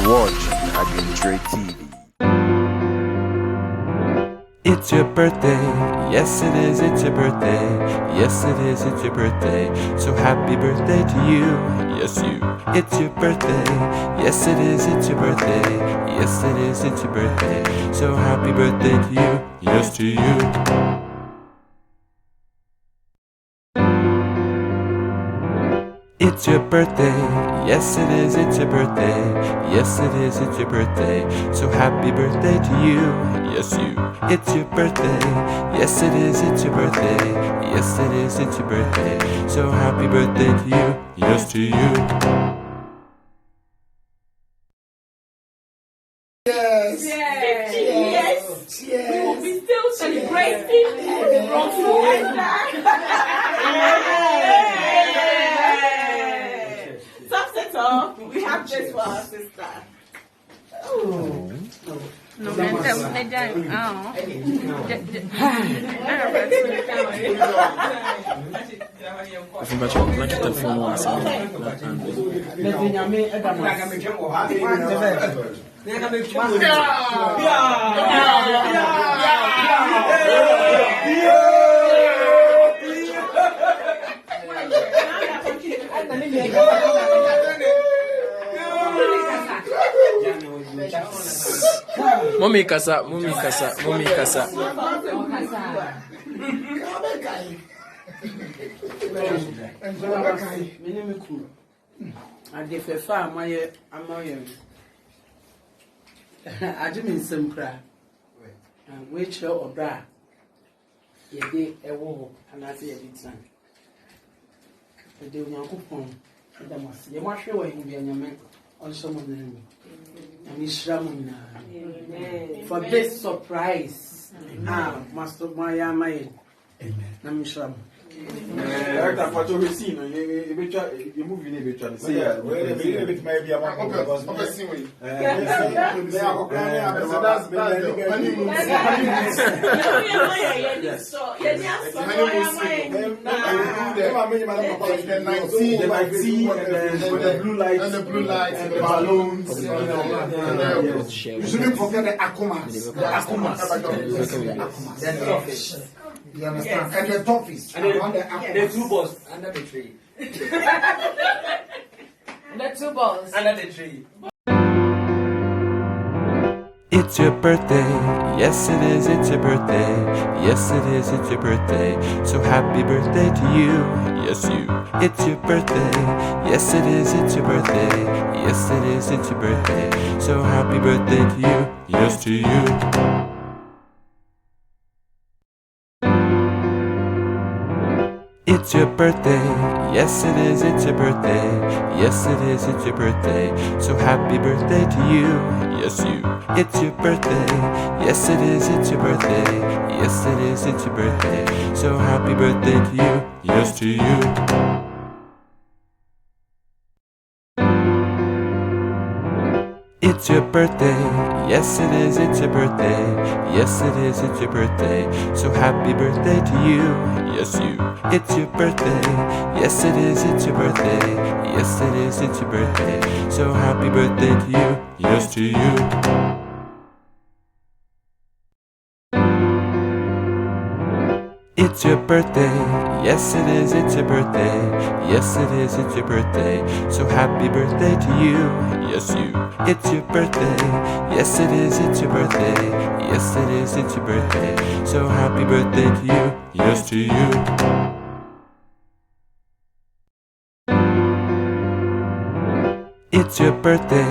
watching Adventure TV. It's your birthday, yes it is, it's your birthday, yes it is, it's your birthday, so happy birthday to you, yes you. It's your birthday, yes it is, it's your birthday, yes it is, it's your birthday, so happy birthday to you, yes to you. It's your birthday, yes it is, it's your birthday, yes it is, it's your birthday, so happy birthday to you, yes you. It's your birthday, yes it is, it's your birthday, yes it is, it's your birthday, so happy birthday to you, yes to you. Yes. Yes. Yes. Yes. We will be still celebrating the Success off. We have this for our sister. Oh. No, Mommy kasa. Ade fefa amaye ade min semkra we chere obra ye de ewo anase ye di tsan de Onyankopon da mas ye mahwe wa hu bia nyame onso mo nani ani shramu na for this surprise master maya amaye na mi shramu Director, for your scene, you move in a bit. Yeah, it may be a the blue lights and the balloons. You shouldn't forget the akumas. You understand? Yes. And the toffees. And the two balls under the tree. The two balls under the tree. It's your birthday, yes it is, it's your birthday, yes it is, it's your birthday, so happy birthday to you, yes you. It's your birthday, yes it is, it's your birthday, yes it is, it's your birthday, so happy birthday to you, yes to you. It's your birthday, yes it is, it's your birthday, yes it is, it's your birthday, so happy birthday to you, yes you. It's your birthday, yes it is, it's your birthday, yes it is, it's your birthday, so happy birthday to you, yes to you. It's your birthday, yes it is, it's your birthday, yes it is, it's your birthday, so happy birthday to you, yes you. It's your birthday, yes it is, it's your birthday, yes it is, it's your birthday, so happy birthday to you, yes to you. It's your birthday, yes it is, it's your birthday, yes it is, it's your birthday, so happy birthday to you, yes you. It's your birthday, yes it is, it's your birthday, yes it is, it's your birthday, so happy birthday to you, yes to you. It's your birthday,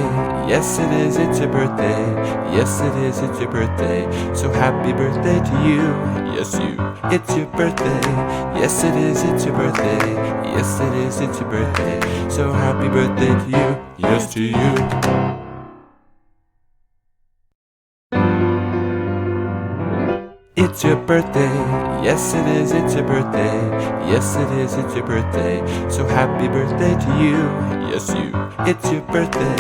yes it is, it's your birthday, yes it is, it's your birthday, so happy birthday to you, yes you. It's your birthday, yes it is, it's your birthday, yes it is, it's your birthday, so happy birthday to you, yes to you. It's your birthday, yes it is, it's your birthday, yes it is, it's your birthday, so happy birthday to you, yes you. It's your birthday,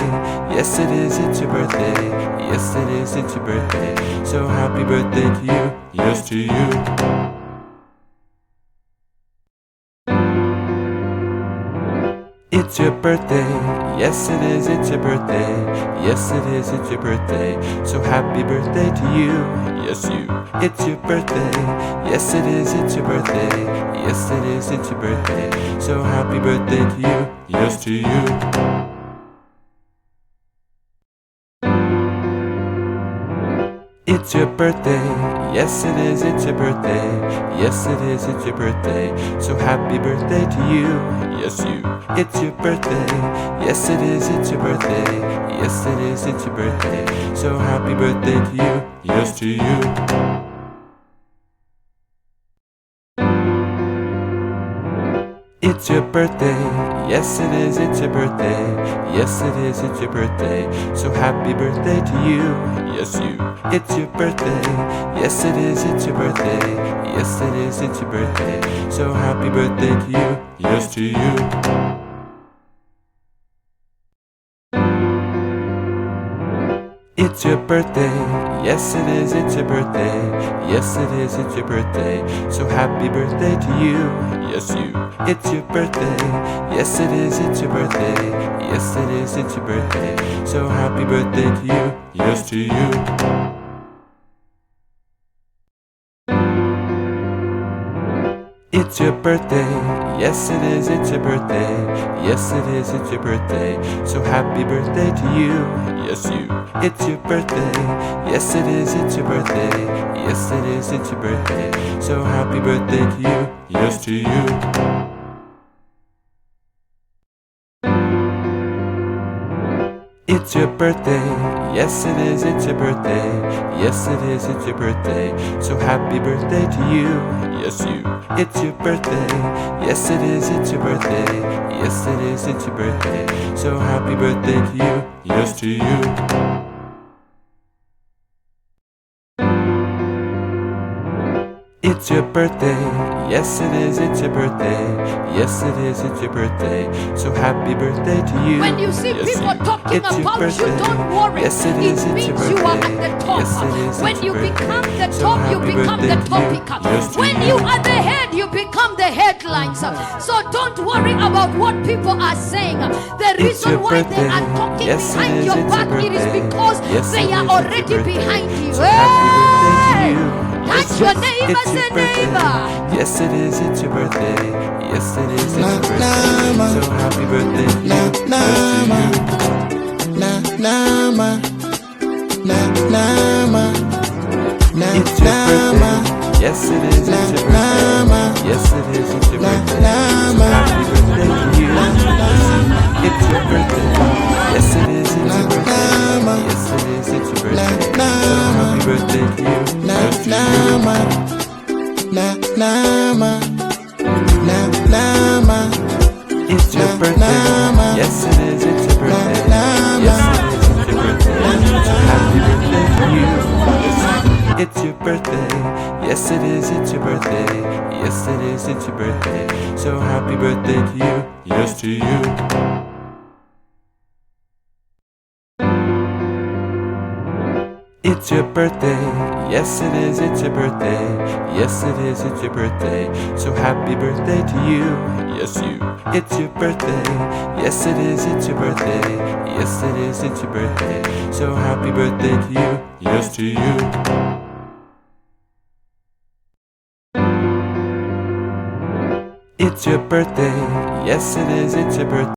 yes it is, it's your birthday, yes it is, it's your birthday, so happy birthday to you, yes to you. It's your birthday, yes it is, it's your birthday. Yes it is, it's your birthday. So happy birthday to you, yes you. It's your birthday, yes it is, it's your birthday. Yes it is, it's your birthday. So happy birthday to you, yes to you. It's your birthday, yes it is, it's your birthday. Yes it is, it's your birthday. So happy birthday to you, yes you. It's your birthday, yes it is, it's your birthday. Yes it is, it's your birthday. So happy birthday to you, yes to you. It's your birthday, yes it is, it's your birthday. Yes it is, it's your birthday. So happy birthday to you, yes you. It's your birthday, yes it is, it's your birthday. Yes it is, it's your birthday. So happy birthday to you, yes to you. It's your birthday, yes it is, it's your birthday. Yes it is, it's your birthday. So happy birthday to you, yes you. It's your birthday, yes it is, it's your birthday. Yes it is, it's your birthday. So happy birthday to you, yes to you. It's your birthday, yes it is, it's your birthday. Yes it is, it's your birthday. So happy birthday to you, yes you. It's your birthday, yes it is, it's your birthday. Yes it is, it's your birthday. So happy birthday to you, yes to you. It's your birthday, yes it is, it's your birthday. Yes it is, it's your birthday. So happy birthday to you, yes you. It's your birthday, yes it is, it's your birthday. Yes it is, it's your birthday. So happy birthday to you, yes to you. It's your birthday, yes it is, it's your birthday. Yes it is, it's your birthday. So happy birthday to you. When you see yes, people talking it's about birthday. you, don't worry. Yes, it is, it it's means your you are birthday. at the top. Yes, it is, when it's you your become birthday. the So top, you happy become birthday the to topic. you. Yes, to When you. you are the head, you become the headlines. So don't worry about what people are saying. The It's reason your why they birthday. are talking Yes, it behind is, your it's back, your it is birthday. because Yes, they it are is, it's your already birthday. behind you. So happy birthday to you. Touch Yes, your yes, neighbor, it's say your birthday. neighbor. Yes, it is, it's your birthday. Yes, it is, it's your birthday. So happy birthday to you. Yes, to you. It's your birthday. Yes, it is, it's your birthday. Yes, it is, it's your birthday. So happy birthday to you. It's your birthday. Yes, it is, it's your birthday. Yes, it is, it's your birthday. So happy birthday to you. Yes, to you. It's your birthday. Yes, it is, it's your birthday. Yes, it is, it's your birthday. So happy birthday to you. Yes, it's your birthday. Yes, it is, it's your birthday. Yes, it is, it's your birthday. So happy birthday to you. Yes, to you. It's your birthday, yes it is, it's your birthday. Yes it is, it's your birthday. So happy birthday to you, yes you. It's your birthday, yes it is, it's your birthday. Yes it is, it's your birthday. So happy birthday to you, yes to you. It's your birthday, yes it is, it's your birthday.